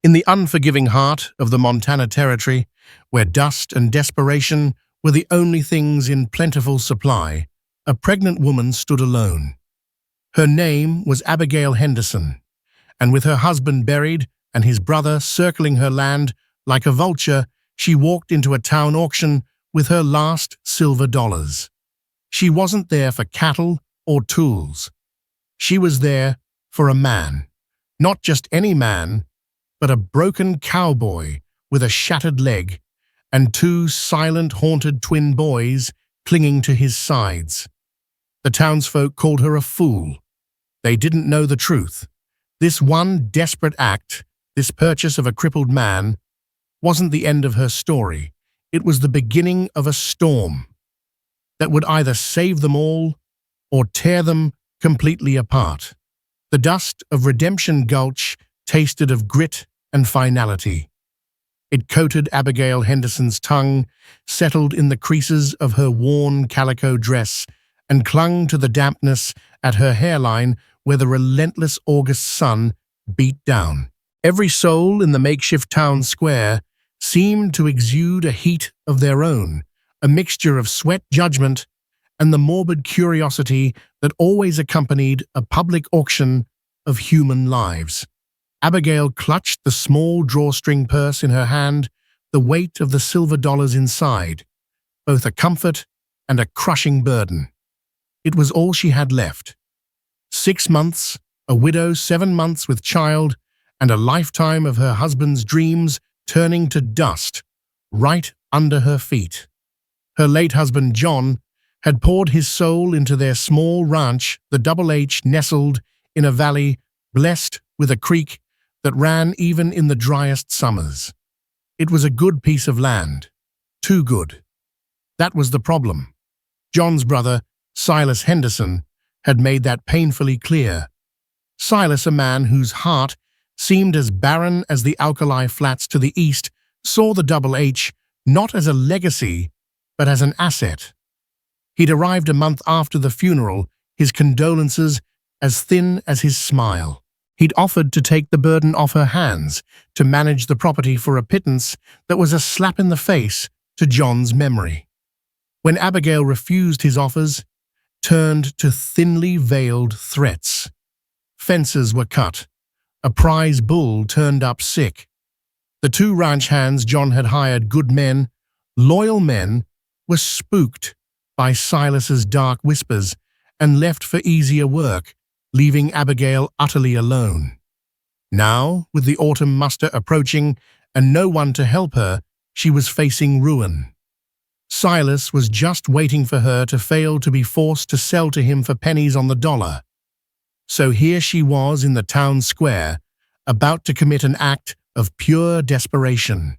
In the unforgiving heart of the Montana Territory, where dust and desperation were the only things in plentiful supply, a pregnant woman stood alone. Her name was Abigail Henderson, and with her husband buried and his brother circling her land like a vulture, she walked into a town auction with her last silver dollars. She wasn't there for cattle or tools. She was there for a man. Not just any man, but a broken cowboy with a shattered leg and two silent, haunted twin boys clinging to his sides. The townsfolk called her a fool. They didn't know the truth. This one desperate act, this purchase of a crippled man, wasn't the end of her story. It was the beginning of a storm that would either save them all or tear them completely apart. The dust of Redemption Gulch tasted of grit and finality. It coated Abigail Henderson's tongue, settled in the creases of her worn calico dress, and clung to the dampness at her hairline where the relentless August sun beat down. Every soul in the makeshift town square seemed to exude a heat of their own, a mixture of sweat, judgment, and the morbid curiosity that always accompanied a public auction of human lives. Abigail clutched the small drawstring purse in her hand, the weight of the silver dollars inside, both a comfort and a crushing burden. It was all she had left. 6 months, a widow, 7 months with child, and a lifetime of her husband's dreams turning to dust right under her feet. Her late husband, John, had poured his soul into their small ranch, the Double H, nestled in a valley blessed with a creek that ran even in the driest summers. It was a good piece of land. Too good. That was the problem. John's brother, Silas Henderson, had made that painfully clear. Silas, a man whose heart seemed as barren as the alkali flats to the east, saw the Double H not as a legacy, but as an asset. He'd arrived a month after the funeral, his condolences as thin as his smile. He'd offered to take the burden off her hands, to manage the property for a pittance that was a slap in the face to John's memory. When Abigail refused his offers, turned to thinly veiled threats. Fences were cut. A prize bull turned up sick. The 2 ranch hands John had hired, good men, loyal men, were spooked by Silas's dark whispers and left for easier work, leaving Abigail utterly alone. Now, with the autumn muster approaching and no one to help her, she was facing ruin. Silas was just waiting for her to fail to be forced to sell to him for pennies on the dollar. So here she was in the town square, about to commit an act of pure desperation.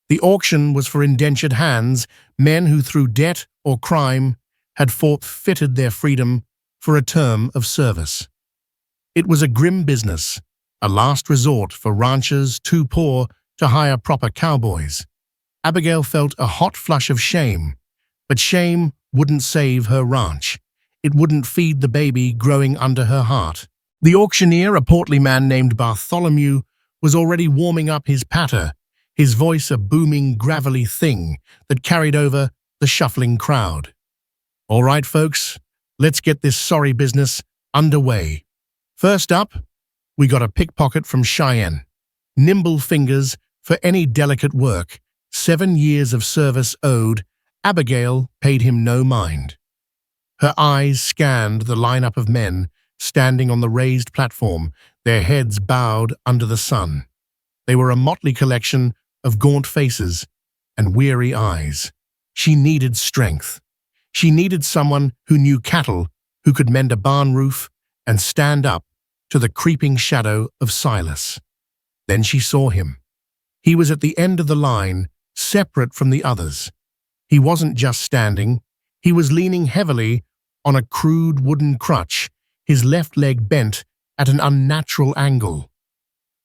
The auction was for indentured hands, men who through debt or crime had forfeited their freedom for a term of service. It was a grim business, a last resort for ranchers too poor to hire proper cowboys. Abigail felt a hot flush of shame, but shame wouldn't save her ranch. It wouldn't feed the baby growing under her heart. The auctioneer, a portly man named Bartholomew, was already warming up his patter, his voice a booming, gravelly thing that carried over the shuffling crowd. All right, folks, let's get this sorry business underway. First up, we got a pickpocket from Cheyenne. Nimble fingers for any delicate work, 7 years of service owed, Abigail paid him no mind. Her eyes scanned the lineup of men standing on the raised platform, their heads bowed under the sun. They were a motley collection of gaunt faces and weary eyes. She needed strength. She needed someone who knew cattle, who could mend a barn roof and stand up to the creeping shadow of Silas. Then she saw him. He was at the end of the line, separate from the others. He wasn't just standing. He was leaning heavily on a crude wooden crutch, his left leg bent at an unnatural angle.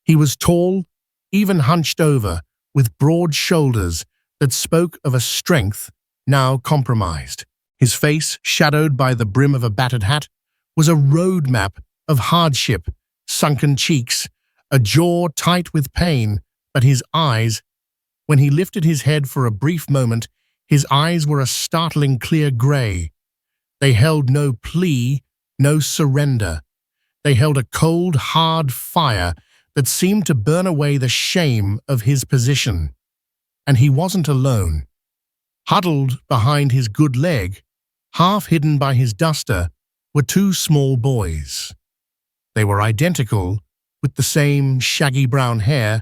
He was tall, even hunched over, with broad shoulders that spoke of a strength now compromised. His face, shadowed by the brim of a battered hat, was a road map of hardship, sunken cheeks, a jaw tight with pain, but his eyes, when he lifted his head for a brief moment, his eyes were a startling clear gray. They held no plea, no surrender. They held a cold, hard fire that seemed to burn away the shame of his position. And he wasn't alone. Huddled behind his good leg, half hidden by his duster, were two small boys. They were identical, with the same shaggy brown hair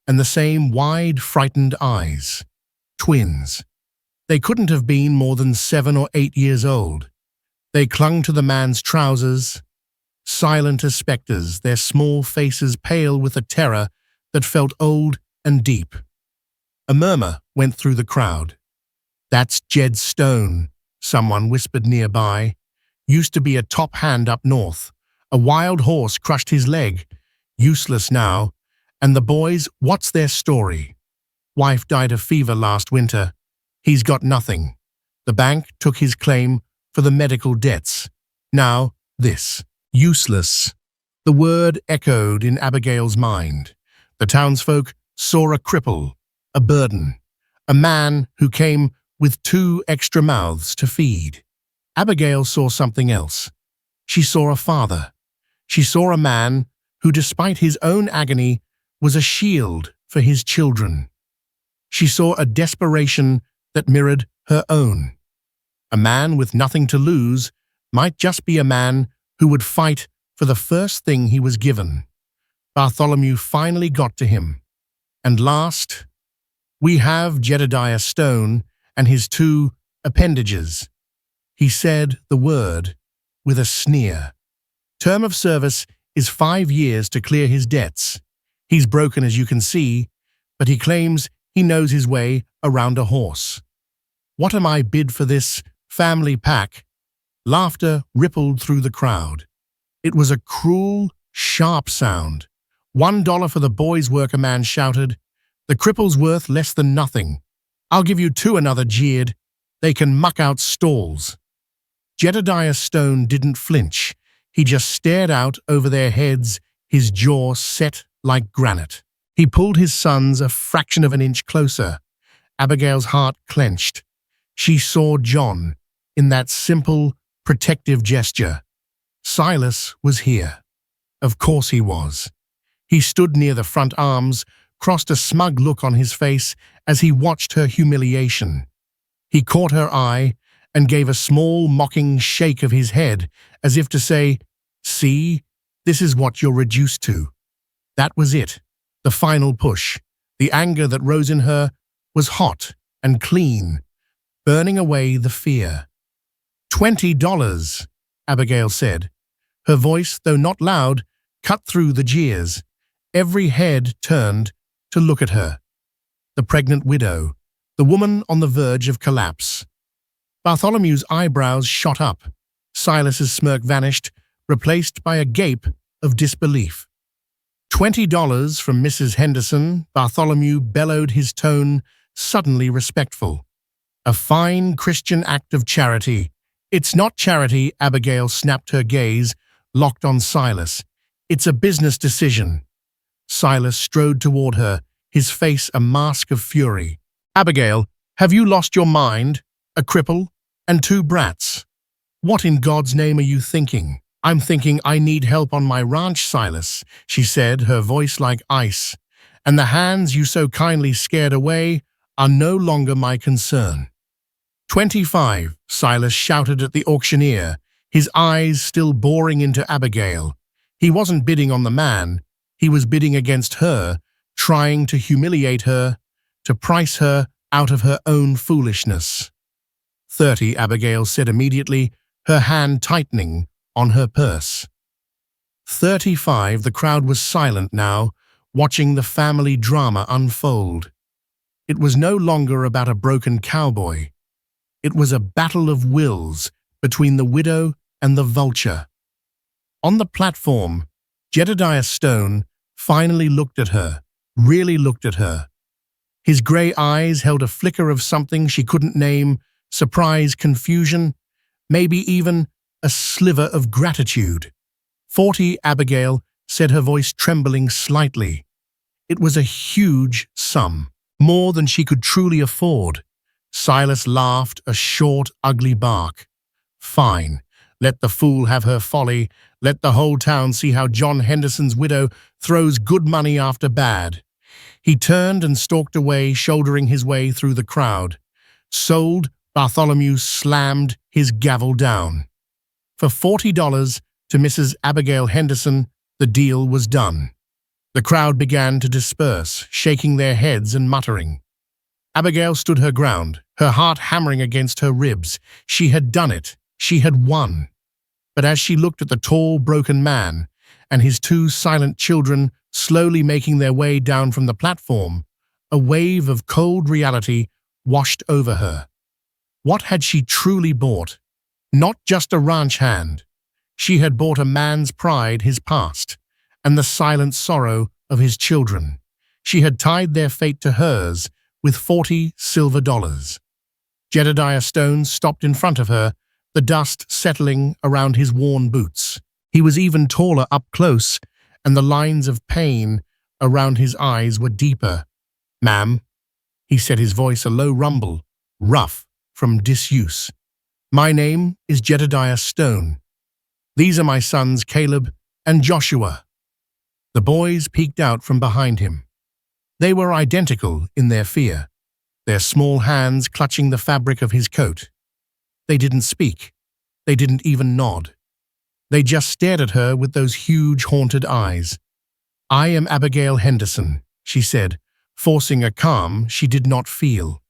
and the same wide, frightened eyes. Twins. They couldn't have been more than 7 or 8 years old. They clung to the man's trousers, silent as spectres, their small faces pale with a terror that felt old and deep. A murmur went through the crowd. "That's Jed Stone," someone whispered nearby. "Used to be a top hand up north. A wild horse crushed his leg. Useless now. And the boys, what's their story? Wife died of fever last winter. He's got nothing. The bank took his claim for the medical debts. Now, this. Useless." The word echoed in Abigail's mind. The townsfolk saw a cripple, a burden, a man who came with 2 extra mouths to feed. Abigail saw something else. She saw a father. She saw a man who, despite his own agony, was a shield for his children. She saw a desperation that mirrored her own. A man with nothing to lose might just be a man who would fight for the first thing he was given. Bartholomew finally got to him. And last, we have Jedediah Stone and his 2 appendages. He said the word with a sneer. Term of service is 5 years to clear his debts. He's broken, as you can see, but he claims he knows his way around a horse. What am I bid for this family pack? Laughter rippled through the crowd. It was a cruel, sharp sound. $1 for the boy's work, a man shouted. The cripple's worth less than nothing. I'll give you 2, another jeered. They can muck out stalls. Jedediah Stone didn't flinch. He just stared out over their heads, his jaw set like granite. He pulled his sons a fraction of an inch closer. Abigail's heart clenched. She saw John in that simple, protective gesture. Silas was here. Of course he was. He stood near the front arms, crossed a smug look on his face as he watched her humiliation. He caught her eye and gave a small, mocking shake of his head, as if to say, "See, this is what you're reduced to." That was it, the final push. The anger that rose in her was hot and clean, burning away the fear. $20, Abigail said. Her voice, though not loud, cut through the jeers. Every head turned to look at her. The pregnant widow, the woman on the verge of collapse. Bartholomew's eyebrows shot up. Silas's smirk vanished, replaced by a gape of disbelief. $20 from Mrs. Henderson, Bartholomew bellowed, his tone suddenly respectful. A fine Christian act of charity. It's not charity, Abigail snapped, her gaze locked on Silas. It's a business decision. Silas strode toward her, his face a mask of fury. Abigail, have you lost your mind? A cripple and 2 brats. What in God's name are you thinking? I'm thinking I need help on my ranch, Silas, she said, her voice like ice. And the hands you so kindly scared away are no longer my concern. 25, Silas shouted at the auctioneer, his eyes still boring into Abigail. He wasn't bidding on the man, he was bidding against her, trying to humiliate her, to price her out of her own foolishness. 30, Abigail said immediately, her hand tightening on her purse. 35, the crowd was silent now, watching the family drama unfold. It was no longer about a broken cowboy. It was a battle of wills between the widow and the vulture. On the platform, Jedediah Stone finally looked at her, really looked at her. His gray eyes held a flicker of something she couldn't name, surprise, confusion, maybe even a sliver of gratitude. 40, Abigail said her voice trembling slightly. It was a huge sum, more than she could truly afford. Silas laughed a short, ugly bark. Fine, let the fool have her folly. Let the whole town see how John Henderson's widow throws good money after bad. He turned and stalked away, shouldering his way through the crowd. Sold, Bartholomew slammed his gavel down. For $40 to Mrs. Abigail Henderson, the deal was done. The crowd began to disperse, shaking their heads and muttering. Abigail stood her ground, her heart hammering against her ribs. She had done it. She had won. But as she looked at the tall, broken man and his two silent children slowly making their way down from the platform, a wave of cold reality washed over her. What had she truly bought? Not just a ranch hand. She had bought a man's pride, his past, and the silent sorrow of his children. She had tied their fate to hers with $40 silver. Jedediah Stone stopped in front of her, the dust settling around his worn boots. He was even taller up close, and the lines of pain around his eyes were deeper. "Ma'am," he said, his voice a low rumble, rough from disuse. "My name is Jedediah Stone. These are my sons Caleb and Joshua." The boys peeked out from behind him. They were identical in their fear, their small hands clutching the fabric of his coat. They didn't speak. They didn't even nod. They just stared at her with those huge, haunted eyes. "I am Abigail Henderson," she said, forcing a calm she did not feel.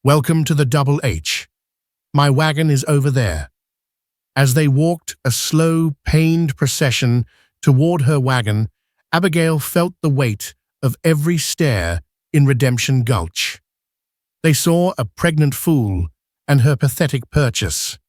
"Welcome to the Double H. My wagon is over there." As they walked a slow, pained procession toward her wagon, Abigail felt the weight of every stare in Redemption Gulch. They saw a pregnant fool and her pathetic purchase.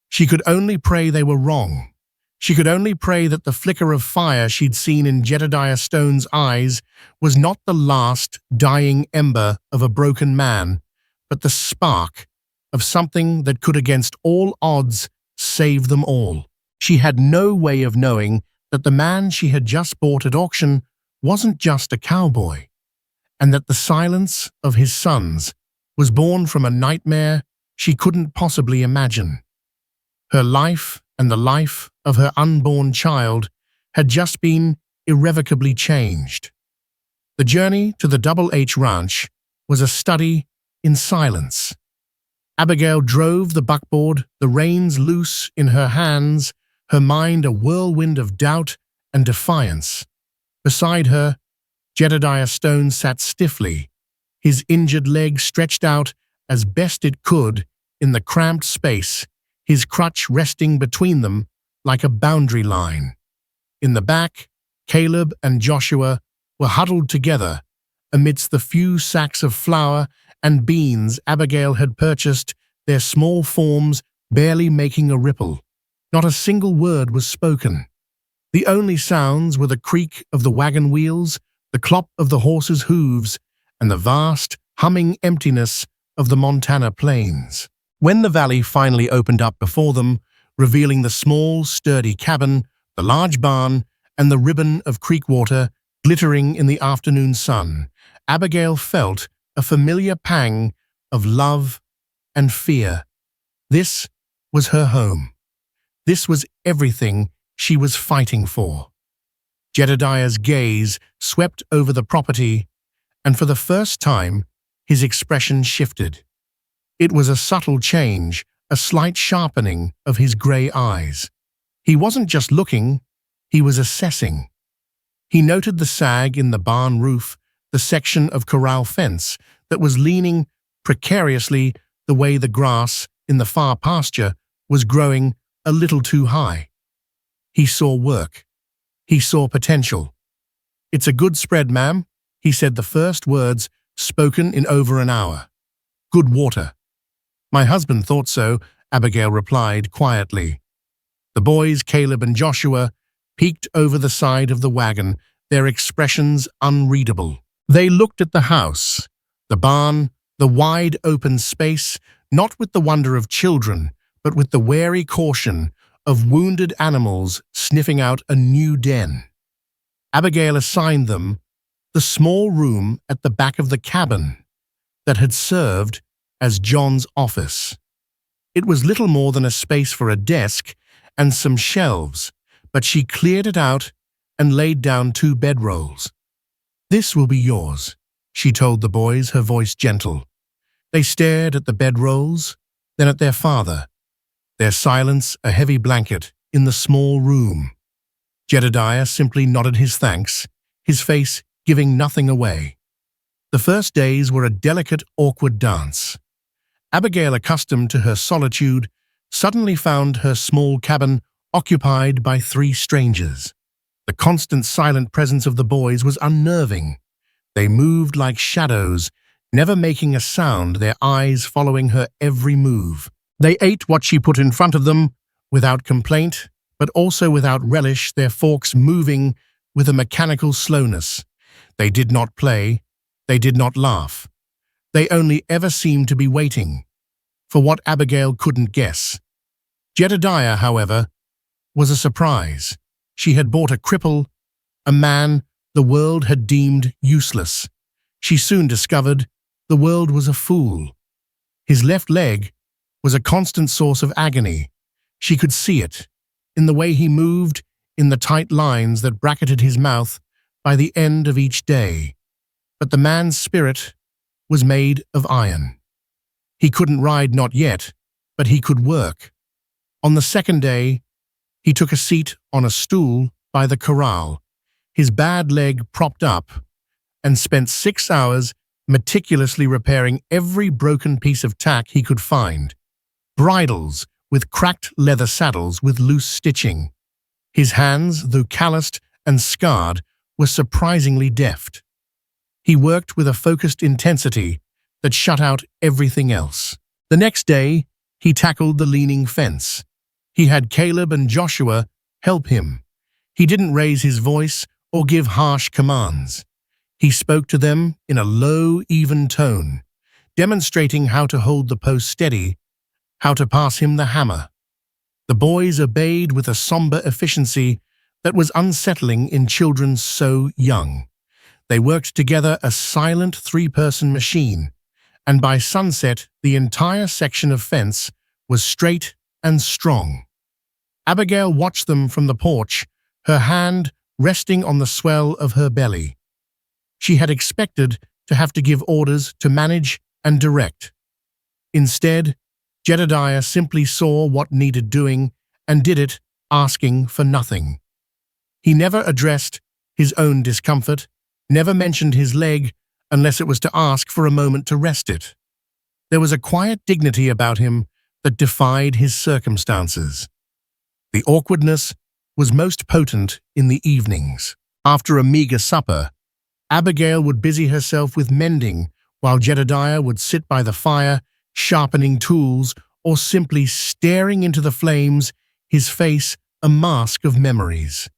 She could only pray they were wrong. She could only pray that the flicker of fire she'd seen in Jedediah Stone's eyes was not the last dying ember of a broken man, but the spark of something that could, against all odds, save them all. She had no way of knowing that the man she had just bought at auction wasn't just a cowboy, and that the silence of his sons was born from a nightmare she couldn't possibly imagine. Her life and the life of her unborn child had just been irrevocably changed. The journey to the Double H Ranch was a study in silence. Abigail drove the buckboard, the reins loose in her hands, her mind a whirlwind of doubt and defiance. Beside her, Jedediah Stone sat stiffly, his injured leg stretched out as best it could in the cramped space, his crutch resting between them like a boundary line. In the back, Caleb and Joshua were huddled together amidst the few sacks of flour and beans Abigail had purchased, their small forms barely making a ripple. Not a single word was spoken. The only sounds were the creak of the wagon wheels, the clop of the horses' hooves, and the vast, humming emptiness of the Montana plains. When the valley finally opened up before them, revealing the small, sturdy cabin, the large barn, and the ribbon of creek water glittering in the afternoon sun, Abigail felt a familiar pang of love and fear. This was her home. This was everything she was fighting for. Jedediah's gaze swept over the property, and for the first time, his expression shifted. It was a subtle change, a slight sharpening of his gray eyes. He wasn't just looking, he was assessing. He noted the sag in the barn roof, the section of corral fence that was leaning precariously the way the grass in the far pasture was growing a little too high. He saw work. He saw potential. "It's a good spread, ma'am," he said, the first words spoken in over an hour. "Good water." "My husband thought so," Abigail replied quietly. The boys, Caleb and Joshua, peeked over the side of the wagon, their expressions unreadable. They looked at the house, the barn, the wide open space, not with the wonder of children, but with the wary caution of wounded animals sniffing out a new den. Abigail assigned them the small room at the back of the cabin that had served as John's office. It was little more than a space for a desk and some shelves, but she cleared it out and laid down 2 bedrolls. "This will be yours," she told the boys, her voice gentle. They stared at the bedrolls, then at their father, their silence a heavy blanket in the small room. Jedediah simply nodded his thanks, his face giving nothing away. The first days were a delicate, awkward dance. Abigail, accustomed to her solitude, suddenly found her small cabin occupied by 3 strangers. The constant silent presence of the boys was unnerving. They moved like shadows, never making a sound, their eyes following her every move. They ate what she put in front of them, without complaint, but also without relish, their forks moving with a mechanical slowness. They did not play, they did not laugh. They only ever seemed to be waiting, for what Abigail couldn't guess. Jedediah, however, was a surprise. She had bought a cripple, a man the world had deemed useless. She soon discovered the world was a fool. His left leg was a constant source of agony. She could see it, in the way he moved, in the tight lines that bracketed his mouth by the end of each day. But the man's spirit was made of iron. He couldn't ride, not yet, but he could work. On the second day, he took a seat on a stool by the corral, his bad leg propped up, and spent 6 hours meticulously repairing every broken piece of tack he could find. Bridles with cracked leather saddles with loose stitching. His hands, though calloused and scarred, were surprisingly deft. He worked with a focused intensity that shut out everything else. The next day, he tackled the leaning fence. He had Caleb and Joshua help him. He didn't raise his voice or give harsh commands. He spoke to them in a low, even tone, demonstrating how to hold the post steady, how to pass him the hammer. The boys obeyed with a somber efficiency that was unsettling in children so young. They worked together, a silent 3-person machine, and by sunset the entire section of fence was straight and strong. Abigail watched them from the porch, her hand resting on the swell of her belly. She had expected to have to give orders, to manage and direct. Instead, Jedediah simply saw what needed doing and did it, asking for nothing. He never addressed his own discomfort, never mentioned his leg unless it was to ask for a moment to rest it. There was a quiet dignity about him that defied his circumstances. The awkwardness was most potent in the evenings. After a meager supper, Abigail would busy herself with mending, while Jedediah would sit by the fire, sharpening tools or simply staring into the flames, his face a mask of memories.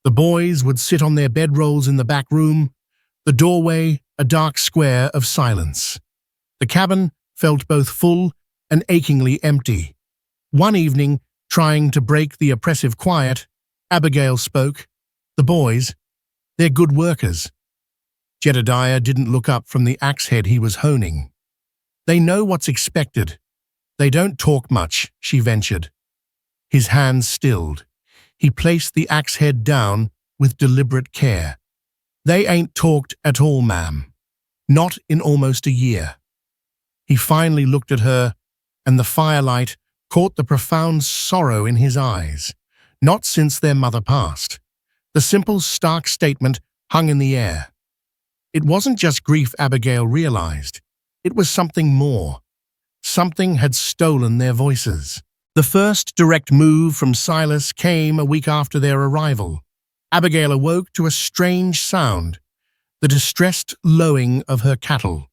The boys would sit on their bedrolls in the back room, the doorway a dark square of silence. The cabin felt both full and achingly empty. One evening, trying to break the oppressive quiet, Abigail spoke. "The boys, they're good workers." Jedediah didn't look up from the axe head he was honing. "They know what's expected. They don't talk much," she ventured. His hands stilled. He placed the axe head down with deliberate care. "They ain't talked at all, ma'am. Not in almost a year." He finally looked at her, and the firelight caught the profound sorrow in his eyes. Not since their mother passed. The simple, stark statement hung in the air. It wasn't just grief, Abigail realized. It was something more. Something had stolen their voices. The first direct move from Silas came a week after their arrival. Abigail awoke to a strange sound, the distressed lowing of her cattle.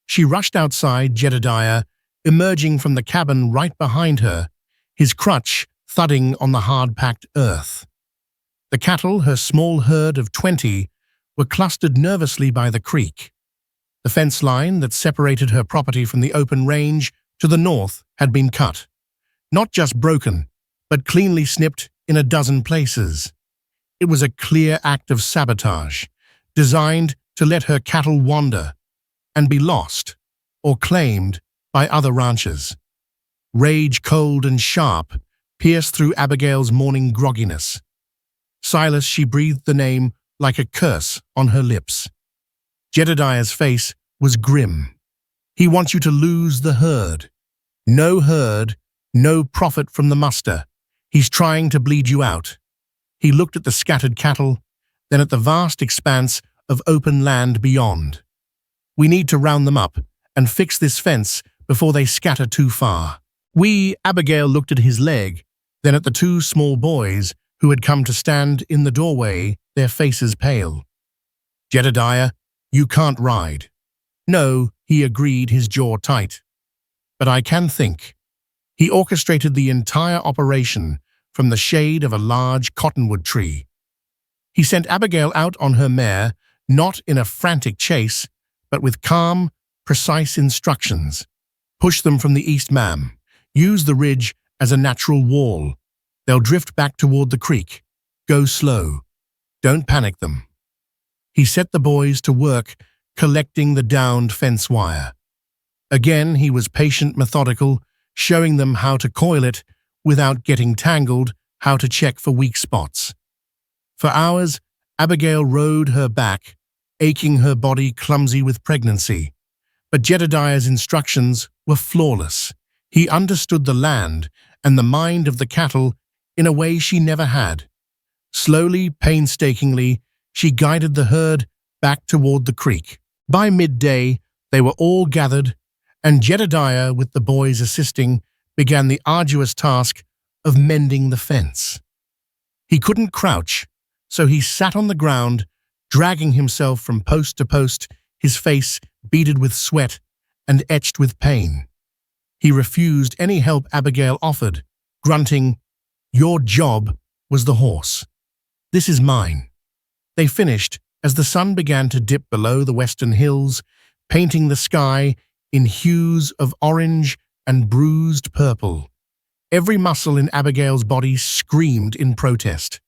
She rushed outside, Jedediah emerging from the cabin right behind her, his crutch thudding on the hard-packed earth. The cattle, her small herd of 20, were clustered nervously by the creek. The fence line that separated her property from the open range to the north had been cut. Not just broken, but cleanly snipped in a dozen places. It was a clear act of sabotage, designed to let her cattle wander and be lost or claimed by other ranchers. Rage, cold and sharp, pierced through Abigail's morning grogginess. Silas, she breathed the name like a curse on her lips. Jedediah's face was grim. He wants you to lose the herd. No herd, no profit from the muster. He's trying to bleed you out. He looked at the scattered cattle, then at the vast expanse of open land beyond. We need to round them up and fix this fence before they scatter too far. Abigail looked at his leg, then at the two small boys who had come to stand in the doorway, their faces pale. Jedediah, you can't ride. No, he agreed, his jaw tight. But I can think. He orchestrated the entire operation from the shade of a large cottonwood tree. He sent Abigail out on her mare, not in a frantic chase, but with calm, precise instructions. Push them from the east, ma'am. Use the ridge as a natural wall. They'll drift back toward the creek. Go slow. Don't panic them. He set the boys to work collecting the downed fence wire. Again, he was patient, methodical, showing them how to coil it without getting tangled, how to check for weak spots. For hours, Abigail rode her back, aching, her body clumsy with pregnancy. But Jedediah's instructions were flawless. He understood the land and the mind of the cattle in a way she never had. Slowly, painstakingly, she guided the herd back toward the creek. By midday, they were all gathered, and Jedediah, with the boys assisting, began the arduous task of mending the fence. He couldn't crouch, so he sat on the ground, dragging himself from post to post, his face beaded with sweat and etched with pain. He refused any help Abigail offered, grunting, "Your job was the horse. This is mine." They finished as the sun began to dip below the western hills, painting the sky in hues of orange and bruised purple. Every muscle in Abigail's body screamed in protest.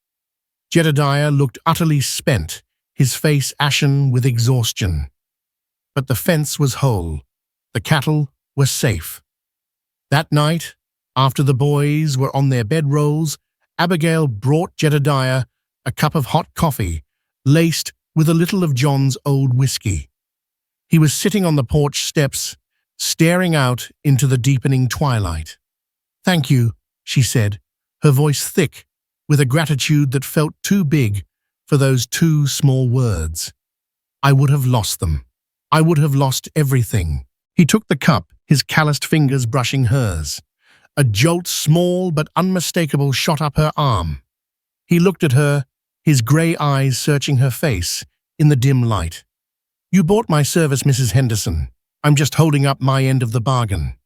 Jedediah looked utterly spent, his face ashen with exhaustion. But the fence was whole. The cattle were safe. That night, after the boys were on their bedrolls, Abigail brought Jedediah a cup of hot coffee, laced with a little of John's old whiskey. He was sitting on the porch steps, staring out into the deepening twilight. "Thank you," she said, her voice thick with a gratitude that felt too big for those two small words. "I would have lost them. I would have lost everything." He took the cup, his calloused fingers brushing hers. A jolt, small but unmistakable, shot up her arm. He looked at her, his grey eyes searching her face in the dim light. "You bought my service, Mrs. Henderson. I'm just holding up my end of the bargain."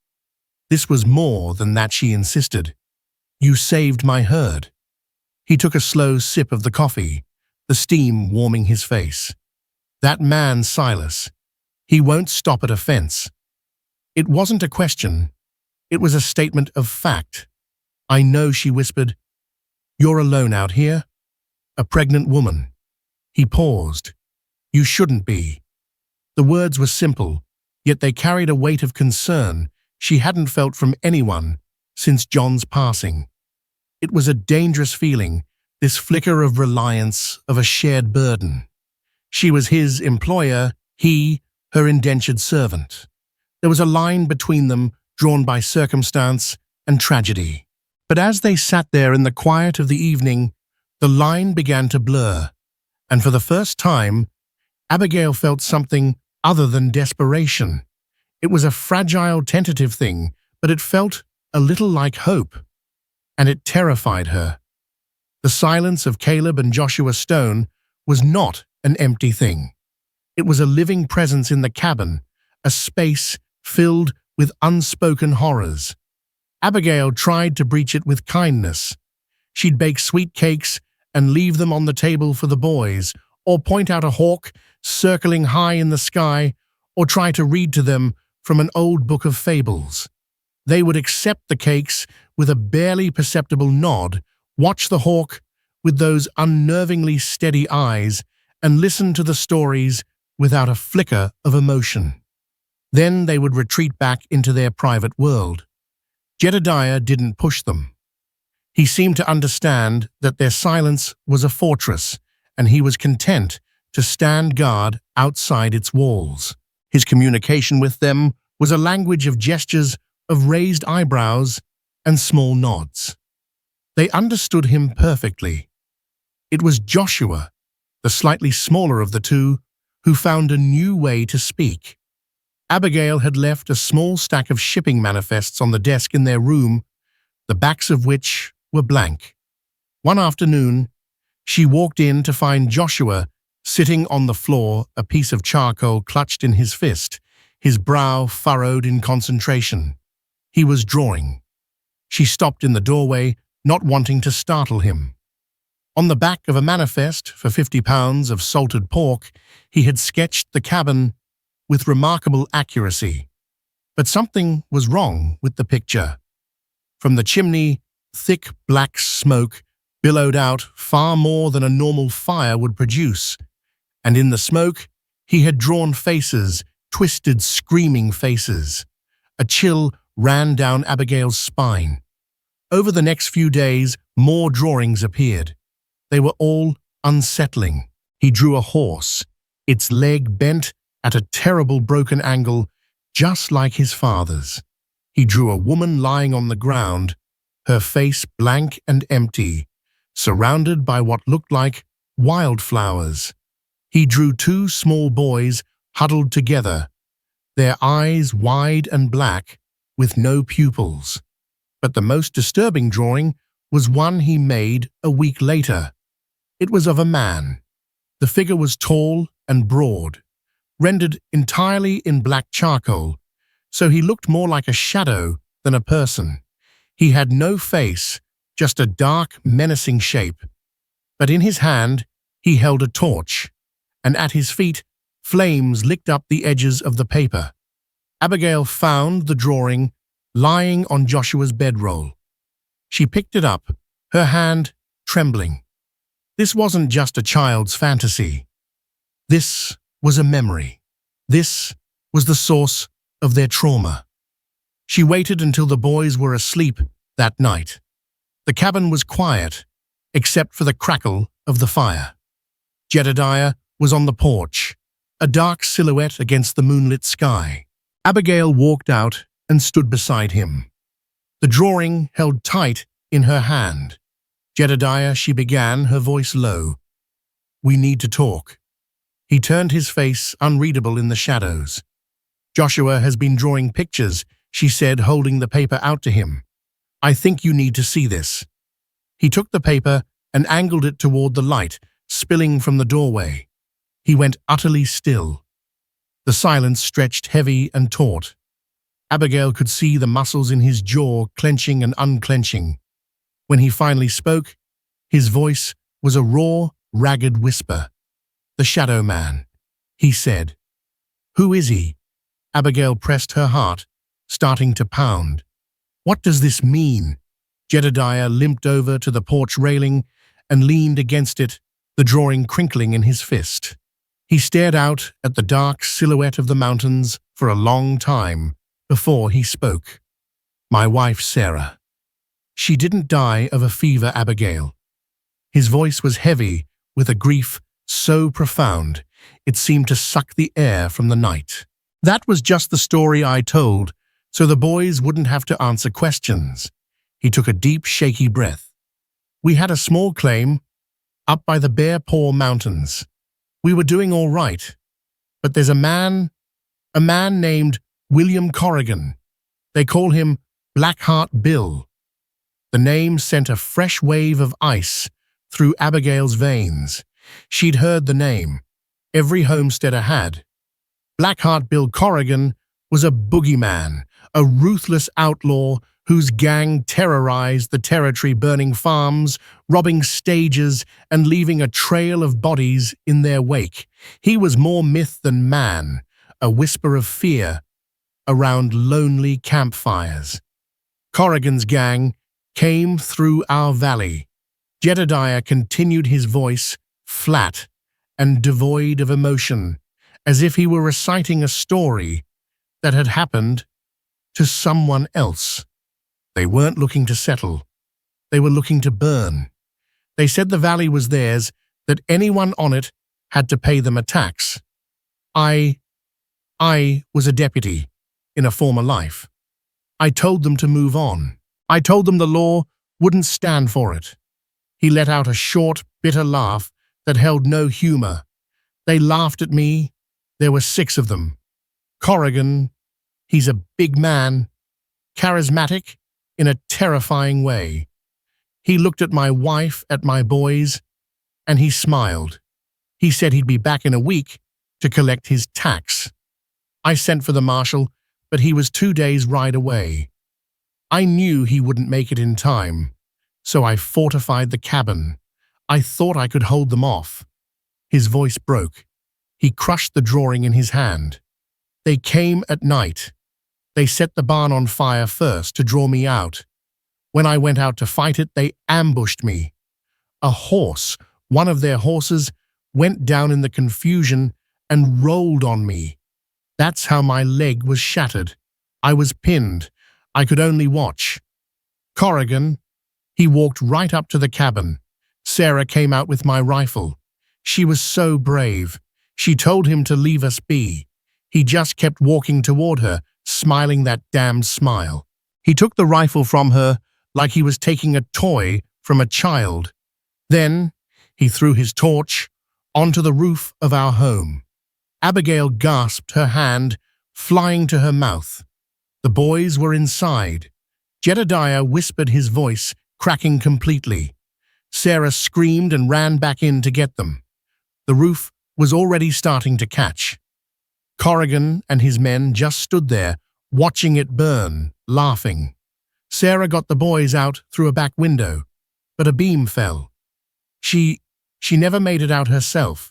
This was more than that, she insisted. "You saved my herd." He took a slow sip of the coffee, the steam warming his face. "That man, Silas, he won't stop at a fence." It wasn't a question. It was a statement of fact. "I know," she whispered. "You're alone out here? A pregnant woman." He paused. "You shouldn't be." The words were simple, yet they carried a weight of concern she hadn't felt from anyone since John's passing. It was a dangerous feeling, this flicker of reliance, of a shared burden. She was his employer, he, her indentured servant. There was a line between them drawn by circumstance and tragedy. But as they sat there in the quiet of the evening, the line began to blur, and for the first time, Abigail felt something other than desperation. It was a fragile, tentative thing, but it felt a little like hope, and it terrified her. The silence of Caleb and Joshua Stone was not an empty thing. It was a living presence in the cabin, a space filled with unspoken horrors. Abigail tried to breach it with kindness. She'd bake sweet cakes and leave them on the table for the boys, or point out a hawk circling high in the sky, or try to read to them from an old book of fables. They would accept the cakes with a barely perceptible nod, watch the hawk with those unnervingly steady eyes and listened to the stories without a flicker of emotion. Then they would retreat back into their private world. Jedediah didn't push them. He seemed to understand that their silence was a fortress, and he was content to stand guard outside its walls. His communication with them was a language of gestures, of raised eyebrows and small nods. They understood him perfectly. It was Joshua, the slightly smaller of the two, who found a new way to speak. Abigail had left a small stack of shipping manifests on the desk in their room, the backs of which were blank. One afternoon, she walked in to find Joshua sitting on the floor, a piece of charcoal clutched in his fist, his brow furrowed in concentration. He was drawing. She stopped in the doorway, not wanting to startle him. On the back of a manifest for 50 pounds of salted pork, he had sketched the cabin with remarkable accuracy. But something was wrong with the picture. From the chimney, thick black smoke billowed out far more than a normal fire would produce, and in the smoke he had drawn faces, twisted, screaming faces. A chill ran down Abigail's spine. Over the next few days, more drawings appeared. They were all unsettling. He drew a horse, its leg bent at a terrible broken angle, just like his father's. He drew a woman lying on the ground, her face blank and empty, surrounded by what looked like wildflowers. He drew two small boys huddled together, their eyes wide and black, with no pupils. But the most disturbing drawing was one he made a week later. It was of a man. The figure was tall and broad, rendered entirely in black charcoal, so he looked more like a shadow than a person. He had no face, just a dark, menacing shape. But in his hand, he held a torch, and at his feet, flames licked up the edges of the paper. Abigail found the drawing lying on Joshua's bedroll. She picked it up, her hand trembling. This wasn't just a child's fantasy. This was a memory. This was the source of their trauma. She waited until the boys were asleep that night. The cabin was quiet, except for the crackle of the fire. Jedediah was on the porch, a dark silhouette against the moonlit sky. Abigail walked out and stood beside him, the drawing held tight in her hand. "Jedediah," she began, her voice low. "We need to talk." He turned his face unreadable in the shadows. "Joshua has been drawing pictures," she said, holding the paper out to him. "I think you need to see this." He took the paper and angled it toward the light, spilling from the doorway. He went utterly still. The silence stretched heavy and taut. Abigail could see the muscles in his jaw clenching and unclenching. When he finally spoke, his voice was a raw, ragged whisper. "The Shadow Man," he said. "Who is he?" Abigail pressed her heart, starting to pound. "What does this mean?" Jedediah limped over to the porch railing and leaned against it, the drawing crinkling in his fist. He stared out at the dark silhouette of the mountains for a long time before he spoke. "My wife, Sarah. She didn't die of a fever, Abigail." His voice was heavy with a grief so profound it seemed to suck the air from the night. That was just the story I told, so the boys wouldn't have to answer questions. He took a deep, shaky breath. "We had a small claim up by the Bear Paw Mountains. We were doing all right. But there's a man named William Corrigan. They call him Blackheart Bill." The name sent a fresh wave of ice through Abigail's veins. She'd heard the name. Every homesteader had. Blackheart Bill Corrigan was a boogeyman, a ruthless outlaw whose gang terrorized the territory, burning farms, robbing stages, and leaving a trail of bodies in their wake. He was more myth than man, a whisper of fear around lonely campfires. Corrigan's gang came through our valley, Jedediah continued, his voice flat and devoid of emotion, as if he were reciting a story that had happened to someone else. They weren't looking to settle. They were looking to burn. They said the valley was theirs, that anyone on it had to pay them a tax. I was a deputy in a former life. I told them to move on. I told them the law wouldn't stand for it. He let out a short, bitter laugh that held no humor. They laughed at me. There were 6 of them. Corrigan, he's a big man, charismatic in a terrifying way. He looked at my wife, at my boys, and he smiled. He said he'd be back in a week to collect his tax. I sent for the marshal, but he was 2 days' ride away. I knew he wouldn't make it in time, so I fortified the cabin. I thought I could hold them off. His voice broke. He crushed the drawing in his hand. They came at night. They set the barn on fire first to draw me out. When I went out to fight it, they ambushed me. A horse, one of their horses, went down in the confusion and rolled on me. That's how my leg was shattered. I was pinned. I could only watch. Corrigan, he walked right up to the cabin. Sarah came out with my rifle. She was so brave. She told him to leave us be. He just kept walking toward her, smiling that damned smile. He took the rifle from her like he was taking a toy from a child. Then he threw his torch onto the roof of our home. Abigail gasped, her hand flying to her mouth. The boys were inside. Jedediah whispered, his voice cracking completely. Sarah screamed and ran back in to get them. The roof was already starting to catch. Corrigan and his men just stood there, watching it burn, laughing. Sarah got the boys out through a back window, but a beam fell. She never made it out herself.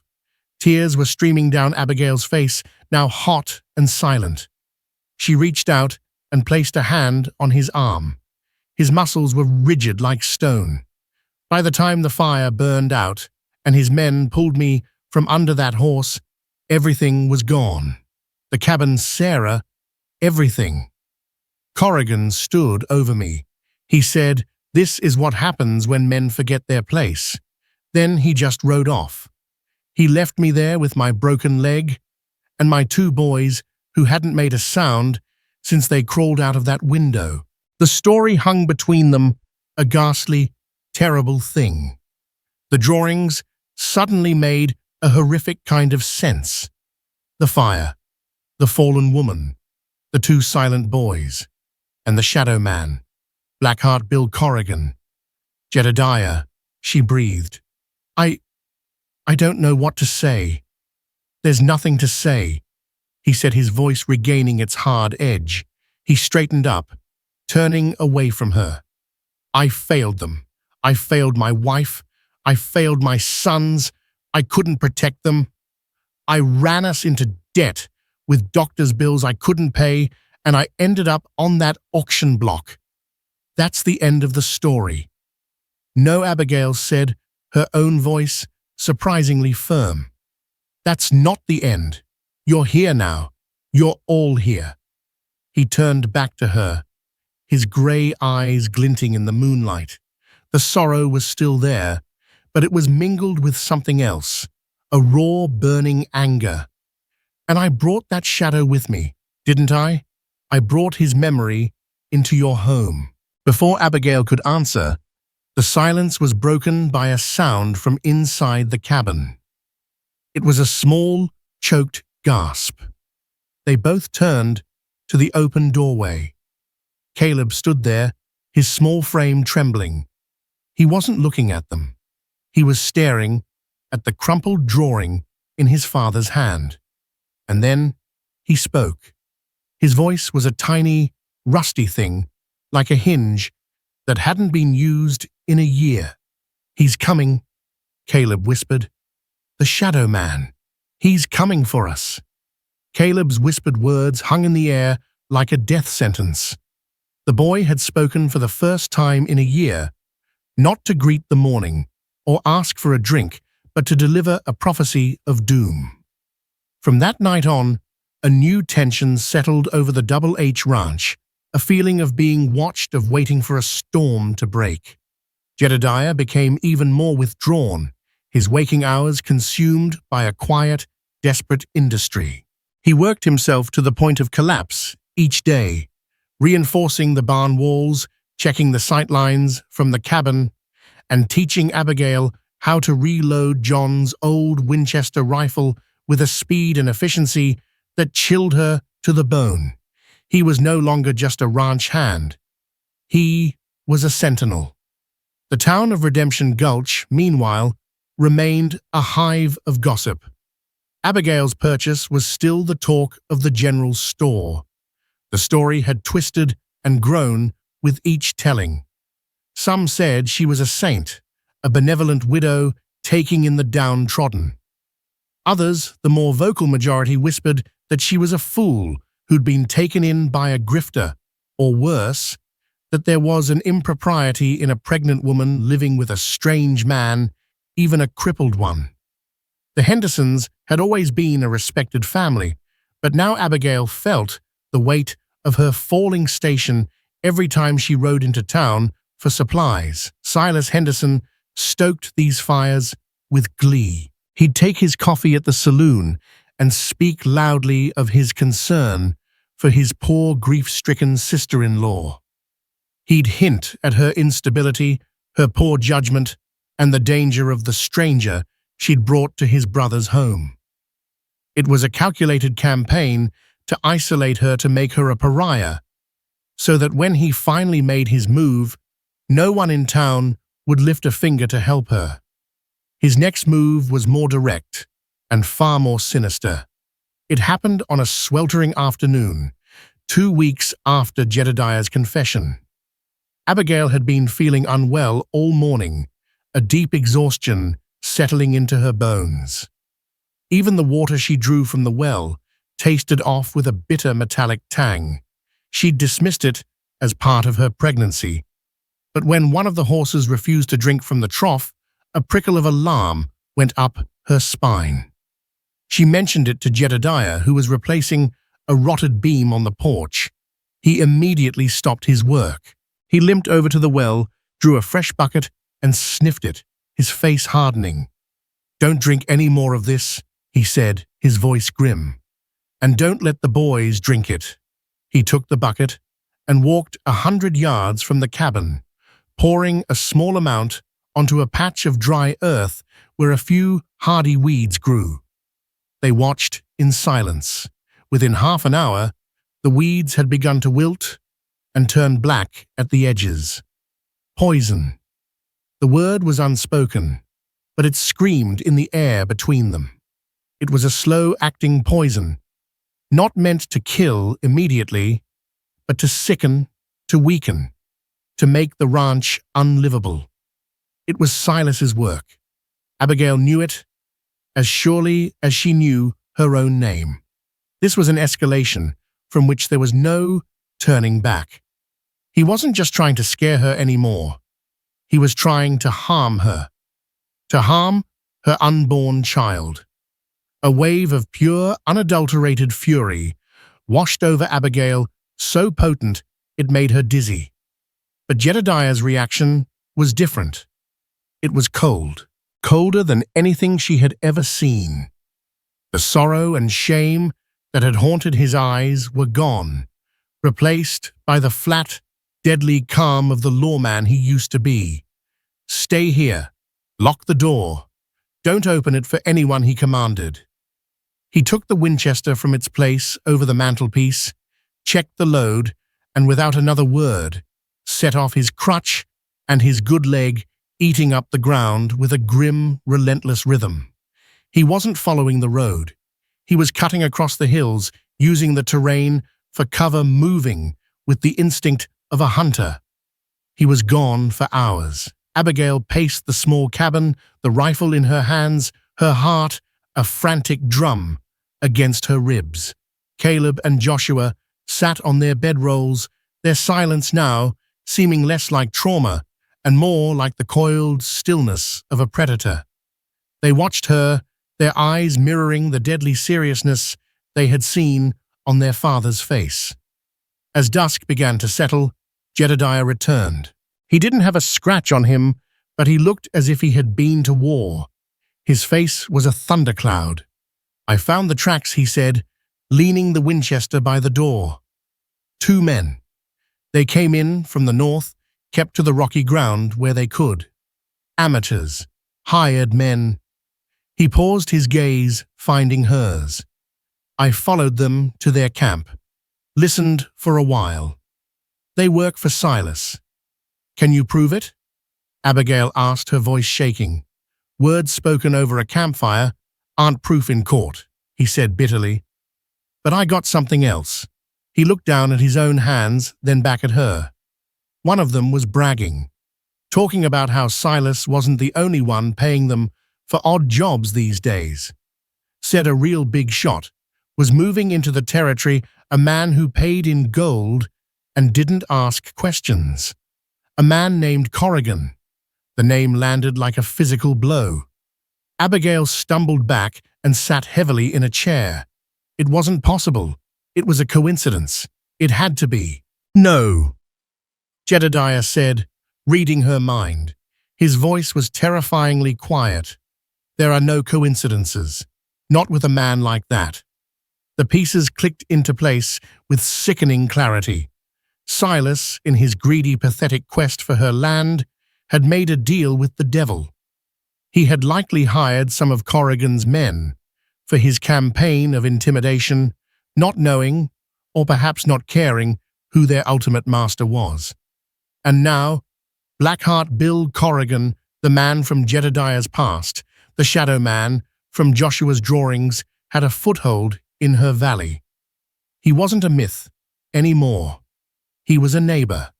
Tears were streaming down Abigail's face, now hot and silent. She reached out and placed a hand on his arm. His muscles were rigid like stone. By the time the fire burned out and his men pulled me from under that horse, everything was gone. The cabin, Sarah, everything. Corrigan stood over me. He said, "This is what happens when men forget their place." Then he just rode off. He left me there with my broken leg and my 2 boys who hadn't made a sound since they crawled out of that window. The story hung between them, a ghastly, terrible thing. The drawings suddenly made a horrific kind of sense. The fire, the fallen woman, the 2 silent boys, and the shadow man, Blackheart Bill Corrigan. "Jedediah," she breathed. I don't know what to say. "There's nothing to say," he said, his voice regaining its hard edge. He straightened up, turning away from her. "I failed them. I failed my wife. I failed my sons. I couldn't protect them. I ran us into debt with doctor's bills I couldn't pay, and I ended up on that auction block. That's the end of the story." "No," Abigail said, her own voice surprisingly firm. "That's not the end. You're here now. You're all here." He turned back to her, his gray eyes glinting in the moonlight. The sorrow was still there, but it was mingled with something else, a raw, burning anger. "And I brought that shadow with me, didn't I? I brought his memory into your home." Before Abigail could answer, the silence was broken by a sound from inside the cabin. It was a small, choked gasp. They both turned to the open doorway. Caleb stood there, his small frame trembling. He wasn't looking at them. He was staring at the crumpled drawing in his father's hand. And then he spoke. His voice was a tiny, rusty thing, like a hinge that hadn't been used in a year. "He's coming," Caleb whispered. "The Shadow Man. He's coming for us." Caleb's whispered words hung in the air like a death sentence. The boy had spoken for the first time in a year, not to greet the morning or ask for a drink, but to deliver a prophecy of doom. From that night on, a new tension settled over the Double H Ranch, a feeling of being watched, of waiting for a storm to break. Jedediah became even more withdrawn, his waking hours consumed by a quiet, desperate industry. He worked himself to the point of collapse each day, reinforcing the barn walls, checking the sightlines from the cabin, and teaching Abigail how to reload John's old Winchester rifle with a speed and efficiency that chilled her to the bone. He was no longer just a ranch hand. He was a sentinel. The town of Redemption Gulch, meanwhile, remained a hive of gossip. Abigail's purchase was still the talk of the general store. The story had twisted and grown with each telling. Some said she was a saint, a benevolent widow taking in the downtrodden. Others, the more vocal majority, whispered that she was a fool who'd been taken in by a grifter, or worse, that there was an impropriety in a pregnant woman living with a strange man, even a crippled one. The Hendersons had always been a respected family, but now Abigail felt the weight of her falling station every time she rode into town for supplies. Silas Henderson stoked these fires with glee. He'd take his coffee at the saloon and speak loudly of his concern for his poor grief-stricken sister-in-law. He'd hint at her instability, her poor judgment, and the danger of the stranger she'd brought to his brother's home. It was a calculated campaign to isolate her, to make her a pariah, so that when he finally made his move, no one in town would lift a finger to help her. His next move was more direct and far more sinister. It happened on a sweltering afternoon, 2 weeks after Jedediah's confession. Abigail had been feeling unwell all morning, a deep exhaustion settling into her bones. Even the water she drew from the well tasted off with a bitter metallic tang. She'd dismissed it as part of her pregnancy, but when one of the horses refused to drink from the trough, a prickle of alarm went up her spine. She mentioned it to Jedediah, who was replacing a rotted beam on the porch. He immediately stopped his work. He limped over to the well, drew a fresh bucket, and sniffed it, his face hardening. "Don't drink any more of this," he said, his voice grim. "And don't let the boys drink it." He took the bucket and walked 100 yards from the cabin, pouring a small amount onto a patch of dry earth where a few hardy weeds grew. They watched in silence. Within half an hour, the weeds had begun to wilt and turn black at the edges. Poison. The word was unspoken, but it screamed in the air between them. It was a slow-acting poison, not meant to kill immediately, but to sicken, to weaken, to make the ranch unlivable. It was Silas's work. Abigail knew it as surely as she knew her own name. This was an escalation from which there was no turning back. He wasn't just trying to scare her anymore. He was trying to harm her unborn child. A wave of pure, unadulterated fury washed over Abigail, so potent it made her dizzy. But Jedediah's reaction was different. It was cold, colder than anything she had ever seen. The sorrow and shame that had haunted his eyes were gone, replaced by the flat, deadly calm of the lawman he used to be. "Stay here. Lock the door. Don't open it for anyone," he commanded. He took the Winchester from its place over the mantelpiece, checked the load, and without another word, set off his crutch and his good leg eating up the ground with a grim, relentless rhythm. He wasn't following the road. He was cutting across the hills, using the terrain for cover, moving with the instinct of a hunter. He was gone for hours. Abigail paced the small cabin, the rifle in her hands, her heart a frantic drum against her ribs. Caleb and Joshua sat on their bedrolls, their silence now seeming less like trauma and more like the coiled stillness of a predator. They watched her, their eyes mirroring the deadly seriousness they had seen on their father's face. As dusk began to settle, Jedediah returned. He didn't have a scratch on him, but he looked as if he had been to war. His face was a thundercloud. "I found the tracks," he said, leaning the Winchester by the door. 2 men. They came in from the north, kept to the rocky ground where they could. Amateurs, hired men. He paused, his gaze finding hers. I followed them to their camp, listened for a while. "They work for Silas." "Can you prove it?" Abigail asked, her voice shaking. "Words spoken over a campfire aren't proof in court," he said bitterly. "But I got something else." He looked down at his own hands, then back at her. One of them was bragging, talking about how Silas wasn't the only one paying them for odd jobs these days. Said a real big shot was moving into the territory, a man who paid in gold and didn't ask questions. A man named Corrigan. The name landed like a physical blow. Abigail stumbled back and sat heavily in a chair. It wasn't possible. It was a coincidence. It had to be. "No," Jedediah said, reading her mind. His voice was terrifyingly quiet. "There are no coincidences. Not with a man like that." The pieces clicked into place with sickening clarity. Silas, in his greedy, pathetic quest for her land, had made a deal with the devil. He had likely hired some of Corrigan's men for his campaign of intimidation, not knowing, or perhaps not caring, who their ultimate master was. And now, Blackheart Bill Corrigan, the man from Jedediah's past, the shadow man from Joshua's drawings, had a foothold in her valley. He wasn't a myth anymore. He was a neighbor.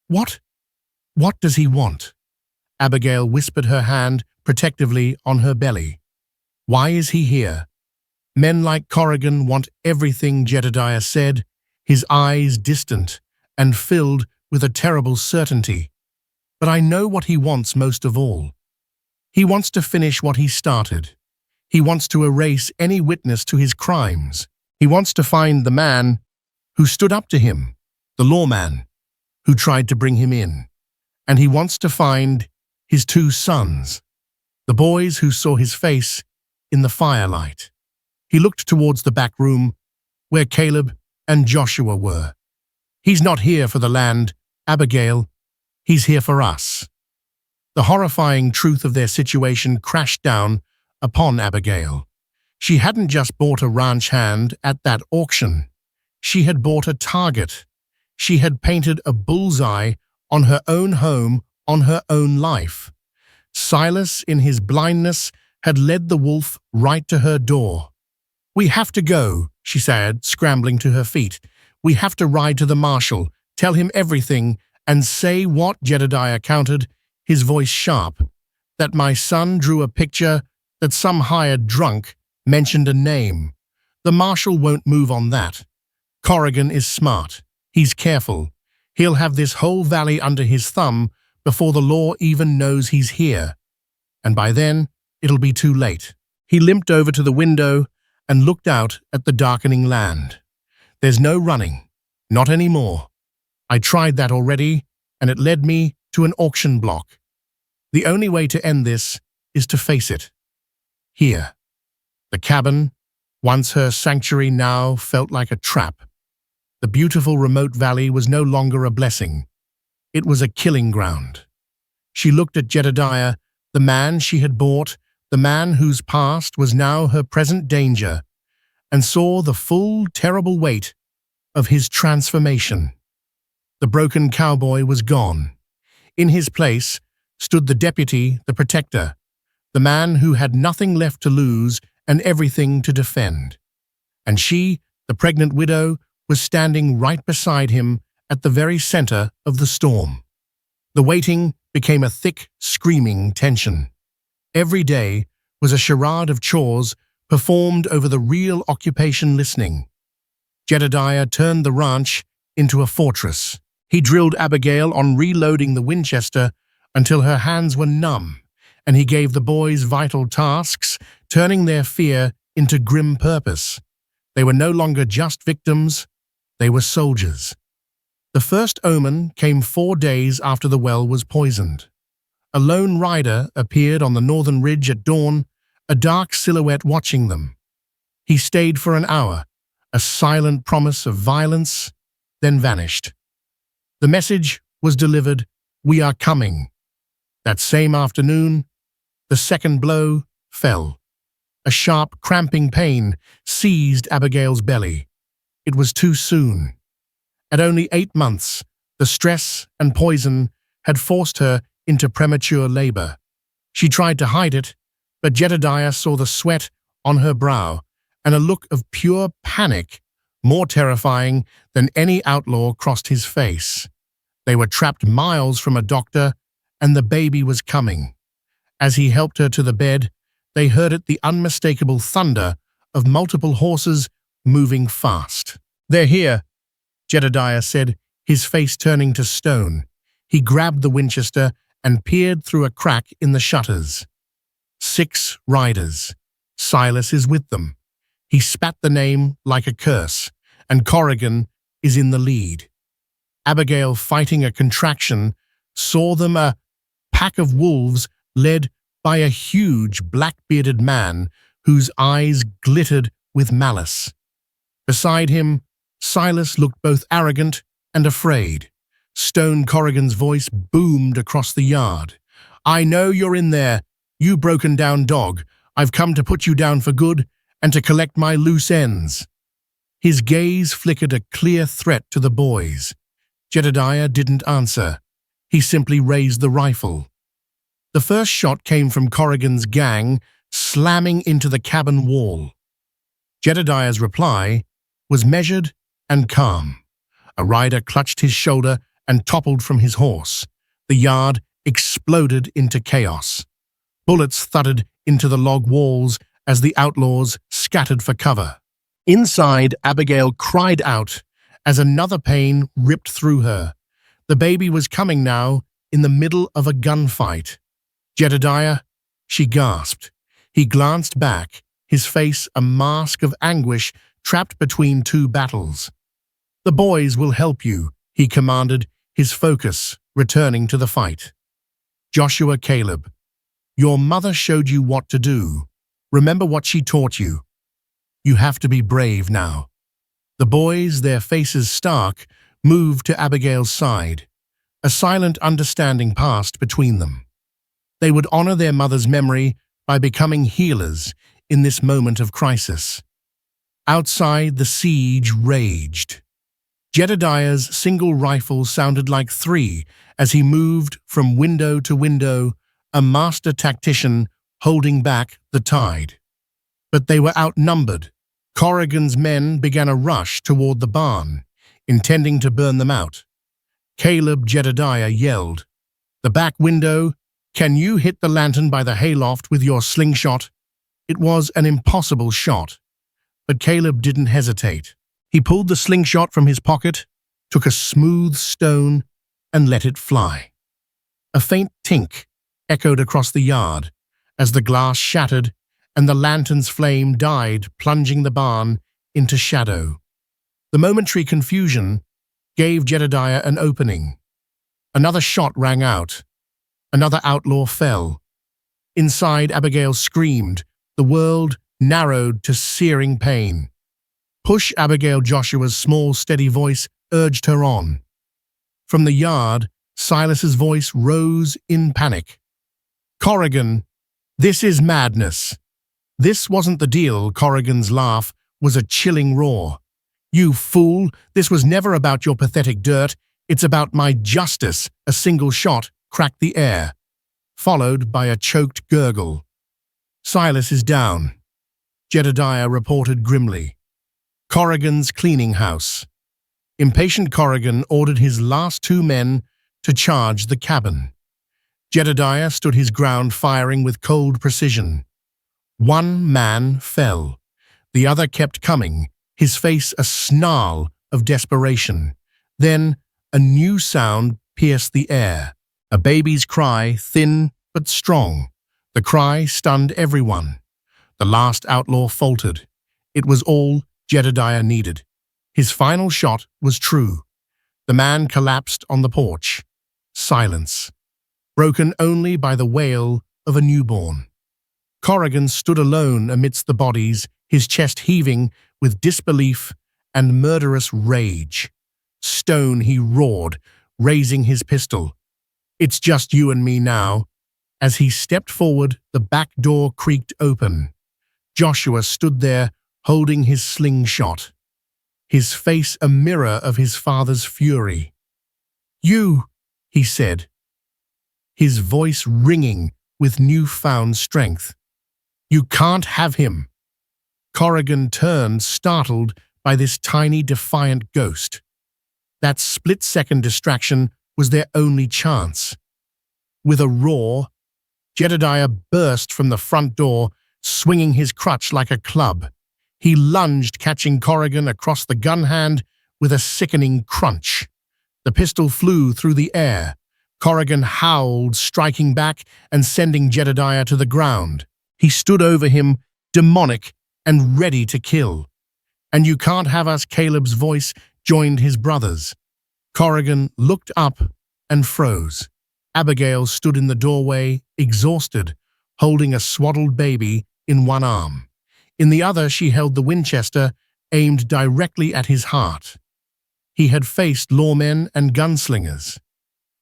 What does he want?" Abigail whispered, her hand protectively on her belly. "Why is he here?" "Men like Corrigan want everything," Jedediah said, his eyes distant and filled with a terrible certainty. "But I know what he wants most of all. He wants to finish what he started. He wants to erase any witness to his crimes. He wants to find the man who stood up to him, the lawman who tried to bring him in. And he wants to find his 2 sons, the boys who saw his face in the firelight." He looked towards the back room where Caleb and Joshua were. "He's not here for the land, Abigail. He's here for us." The horrifying truth of their situation crashed down upon Abigail. She hadn't just bought a ranch hand at that auction. She had bought a target. She had painted a bullseye on her own home, on her own life. Silas, in his blindness, had led the wolf right to her door. "We have to go," she said, scrambling to her feet. "We have to ride to the marshal, tell him everything, and say what?" Jedediah countered, his voice sharp. "That my son drew a picture, that some hired drunk mentioned a name. The marshal won't move on that. Corrigan is smart. He's careful. He'll have this whole valley under his thumb before the law even knows he's here. And by then, it'll be too late." He limped over to the window and looked out at the darkening land. "There's no running. Not anymore. I tried that already, and it led me to an auction block. The only way to end this is to face it. Here." The cabin, once her sanctuary, now felt like a trap. The beautiful remote valley was no longer a blessing. It was a killing ground. She looked at Jedediah, the man she had bought, the man whose past was now her present danger, and saw the full, terrible weight of his transformation. The broken cowboy was gone. In his place stood the deputy, the protector, the man who had nothing left to lose and everything to defend. And she, the pregnant widow, was standing right beside him at the very center of the storm. The waiting became a thick, screaming tension. Every day was a charade of chores performed over the real occupation listening. Jedediah turned the ranch into a fortress. He drilled Abigail on reloading the Winchester, until her hands were numb, and he gave the boys vital tasks, turning their fear into grim purpose. They were no longer just victims, they were soldiers. The first omen came 4 days after the well was poisoned. A lone rider appeared on the northern ridge at dawn, a dark silhouette watching them. He stayed for an hour, a silent promise of violence, then vanished. The message was delivered, "We are coming." That same afternoon, the second blow fell. A sharp, cramping pain seized Abigail's belly. It was too soon. At only 8 months, the stress and poison had forced her into premature labor. She tried to hide it, but Jedediah saw the sweat on her brow and a look of pure panic, more terrifying than any outlaw crossed his face. They were trapped miles from a doctor, and the baby was coming. As he helped her to the bed, they heard the unmistakable thunder of multiple horses moving fast. "They're here," Jedediah said, his face turning to stone. He grabbed the Winchester and peered through a crack in the shutters. 6 riders. Silas is with them. He spat the name like a curse, and Corrigan is in the lead. Abigail, fighting a contraction, saw them, a pack of wolves led by a huge black-bearded man whose eyes glittered with malice. Beside him, Silas looked both arrogant and afraid. Stone Corrigan's voice boomed across the yard. "I know you're in there, you broken-down dog. I've come to put you down for good and to collect my loose ends." His gaze flickered a clear threat to the boys. Jedediah didn't answer. He simply raised the rifle. The first shot came from Corrigan's gang, slamming into the cabin wall. Jedediah's reply was measured and calm. A rider clutched his shoulder and toppled from his horse. The yard exploded into chaos. Bullets thudded into the log walls as the outlaws scattered for cover. Inside, Abigail cried out as another pain ripped through her. The baby was coming now, in the middle of a gunfight. "Jedediah," she gasped. He glanced back, his face a mask of anguish trapped between 2 battles. "The boys will help you," he commanded, his focus returning to the fight. "Joshua, Caleb, your mother showed you what to do. Remember what she taught you. You have to be brave now." The boys, their faces stark, moved to Abigail's side. A silent understanding passed between them. They would honor their mother's memory by becoming healers in this moment of crisis. Outside, the siege raged. Jedediah's single rifle sounded like 3 as he moved from window to window, a master tactician holding back the tide. But they were outnumbered. Corrigan's men began a rush toward the barn, intending to burn them out. Caleb Jedediah yelled, "The back window, can you hit the lantern by the hayloft with your slingshot?" It was an impossible shot, but Caleb didn't hesitate. He pulled the slingshot from his pocket, took a smooth stone, and let it fly. A faint tink echoed across the yard as the glass shattered and the lantern's flame died, plunging the barn into shadow. The momentary confusion gave Jedediah an opening. Another shot rang out. Another outlaw fell. Inside, Abigail screamed. The world narrowed to searing pain. "Push, Abigail!" Joshua's small, steady voice urged her on. From the yard, Silas's voice rose in panic. "Corrigan, this is madness." "This wasn't the deal." Corrigan's laugh was a chilling roar. "You fool, this was never about your pathetic dirt. It's about my justice." A single shot cracked the air, followed by a choked gurgle. "Silas is down," Jedediah reported grimly. Corrigan's cleaning house. Impatient Corrigan ordered his last 2 men to charge the cabin. Jedediah stood his ground, firing with cold precision. 1 man fell. The other kept coming, his face a snarl of desperation. Then a new sound pierced the air. A baby's cry, thin but strong. The cry stunned everyone. The last outlaw faltered. It was all Jedediah needed. His final shot was true. The man collapsed on the porch. Silence, broken only by the wail of a newborn. Corrigan stood alone amidst the bodies, his chest heaving with disbelief and murderous rage. Stone, he roared, raising his pistol. "It's just you and me now." As he stepped forward, the back door creaked open. Joshua stood there, holding his slingshot, his face a mirror of his father's fury. "You," he said, his voice ringing with newfound strength. "You can't have him." Corrigan turned, startled by this tiny, defiant ghost. That split-second distraction was their only chance. With a roar, Jedediah burst from the front door, swinging his crutch like a club. He lunged, catching Corrigan across the gun hand with a sickening crunch. The pistol flew through the air. Corrigan howled, striking back and sending Jedediah to the ground. He stood over him, demonic and ready to kill. "And you can't have us," Caleb's voice joined his brother's. Corrigan looked up and froze. Abigail stood in the doorway, exhausted, holding a swaddled baby in one arm. In the other, she held the Winchester, aimed directly at his heart. He had faced lawmen and gunslingers,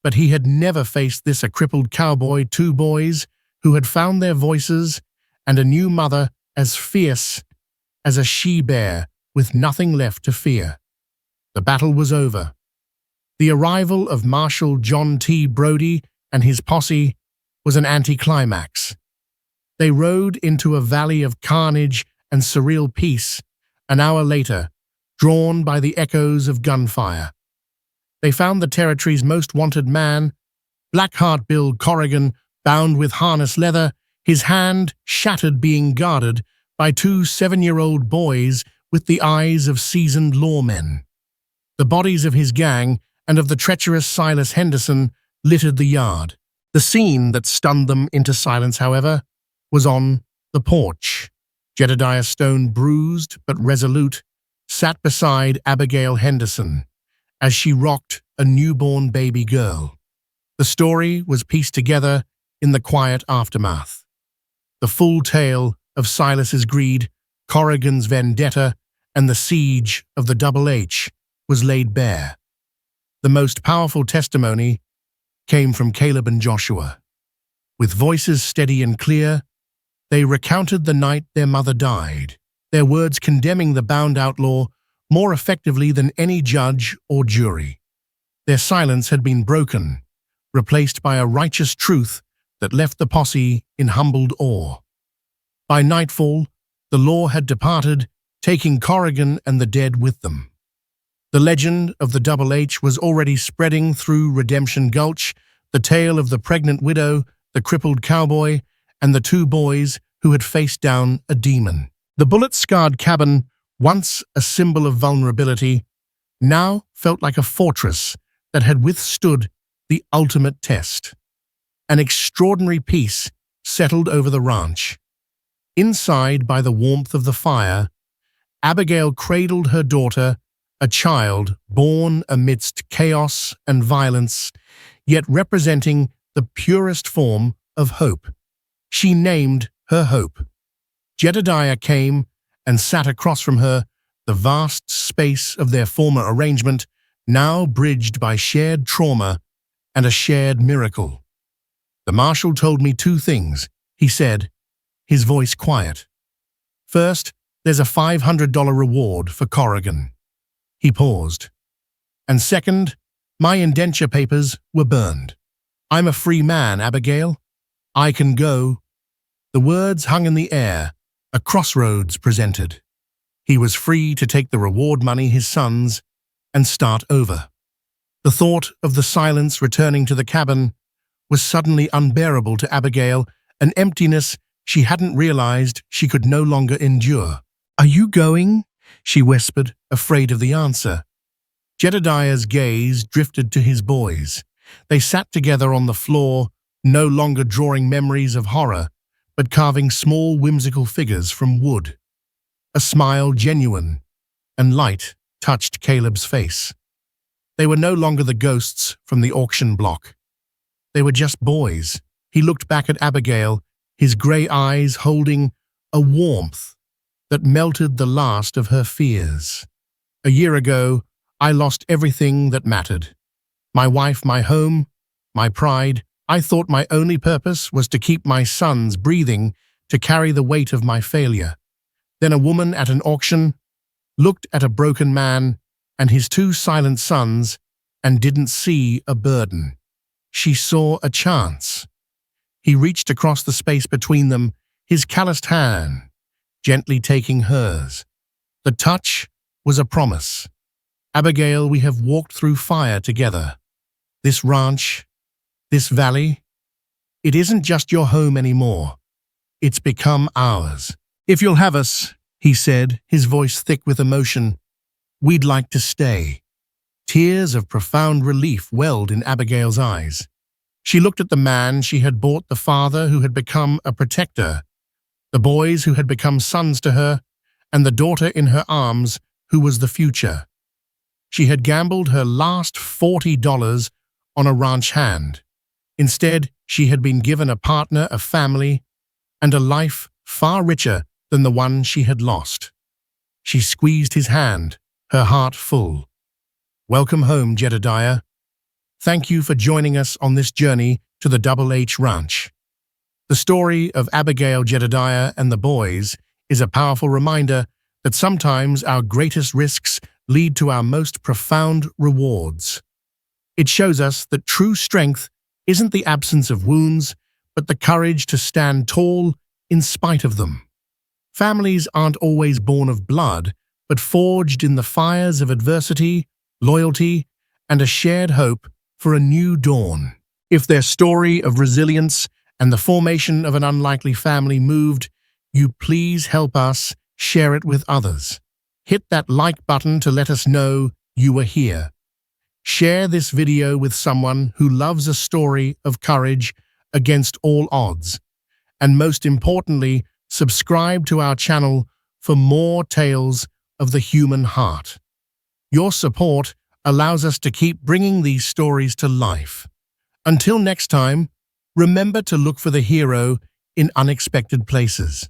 but he had never faced a crippled cowboy, two boys who had found their voices, and a new mother as fierce as a she-bear with nothing left to fear. The battle was over. The arrival of Marshal John T. Brody and his posse was an anticlimax. They rode into a valley of carnage and surreal peace an hour later, drawn by the echoes of gunfire. They found the territory's most wanted man, Blackheart Bill Corrigan, bound with harness leather, his hand shattered being guarded by two 7-year-old boys with the eyes of seasoned lawmen. The bodies of his gang and of the treacherous Silas Henderson littered the yard. The scene that stunned them into silence, however, was on the porch. Jedediah Stone, bruised but resolute, sat beside Abigail Henderson as she rocked a newborn baby girl. The story was pieced together in the quiet aftermath. The full tale of Silas's greed, Corrigan's vendetta, and the siege of the Double H was laid bare. The most powerful testimony came from Caleb and Joshua. With voices steady and clear, they recounted the night their mother died, their words condemning the bound outlaw more effectively than any judge or jury. Their silence had been broken, replaced by a righteous truth that left the posse in humbled awe. By nightfall, the law had departed, taking Corrigan and the dead with them. The legend of the Double H was already spreading through Redemption Gulch, the tale of the pregnant widow, the crippled cowboy, and the two boys who had faced down a demon. The bullet-scarred cabin, once a symbol of vulnerability, now felt like a fortress that had withstood the ultimate test. An extraordinary peace settled over the ranch. Inside, by the warmth of the fire, Abigail cradled her daughter, a child born amidst chaos and violence, yet representing the purest form of hope. She named her Hope. Jedediah came and sat across from her, the vast space of their former arrangement now bridged by shared trauma and a shared miracle. "The marshal told me two things," he said, his voice quiet. "First, there's a $500 reward for Corrigan." He paused. "And second, my indenture papers were burned. I'm a free man, Abigail. I can go." The words hung in the air, a crossroads presented. He was free to take the reward money, his sons, and start over. The thought of the silence returning to the cabin was suddenly unbearable to Abigail, an emptiness she hadn't realized she could no longer endure. "Are you going?" she whispered, afraid of the answer. Jedediah's gaze drifted to his boys. They sat together on the floor, no longer drawing memories of horror, but carving small whimsical figures from wood. A smile, genuine and light, touched Caleb's face. They were no longer the ghosts from the auction block. They were just boys. He looked back at Abigail, his grey eyes holding a warmth that melted the last of her fears. A year ago, I lost everything that mattered. My wife, my home, my pride. I thought my only purpose was to keep my sons breathing, to carry the weight of my failure. Then a woman at an auction looked at a broken man and his two silent sons and didn't see a burden. She saw a chance. He reached across the space between them, his calloused hand gently taking hers. The touch was a promise. Abigail, we have walked through fire together. This ranch, this valley, it isn't just your home anymore. It's become ours. If you'll have us, he said, his voice thick with emotion, we'd like to stay. Tears of profound relief welled in Abigail's eyes. She looked at the man she had bought, the father who had become a protector, the boys who had become sons to her, and the daughter in her arms who was the future. She had gambled her last $40 on a ranch hand. Instead, she had been given a partner, a family, and a life far richer than the one she had lost. She squeezed his hand, her heart full. Welcome home, Jedediah. Thank you for joining us on this journey to the Double H Ranch. The story of Abigail, Jedediah, and the boys is a powerful reminder that sometimes our greatest risks lead to our most profound rewards. It shows us that true strength isn't the absence of wounds, but the courage to stand tall in spite of them. Families aren't always born of blood, but forged in the fires of adversity, loyalty, and a shared hope for a new dawn. If their story of resilience and the formation of an unlikely family moved you, please help us share it with others. Hit that like button to let us know you were here. Share this video with someone who loves a story of courage against all odds. And most importantly, subscribe to our channel for more tales of the human heart. Your support allows us to keep bringing these stories to life. Until next time, remember to look for the hero in unexpected places.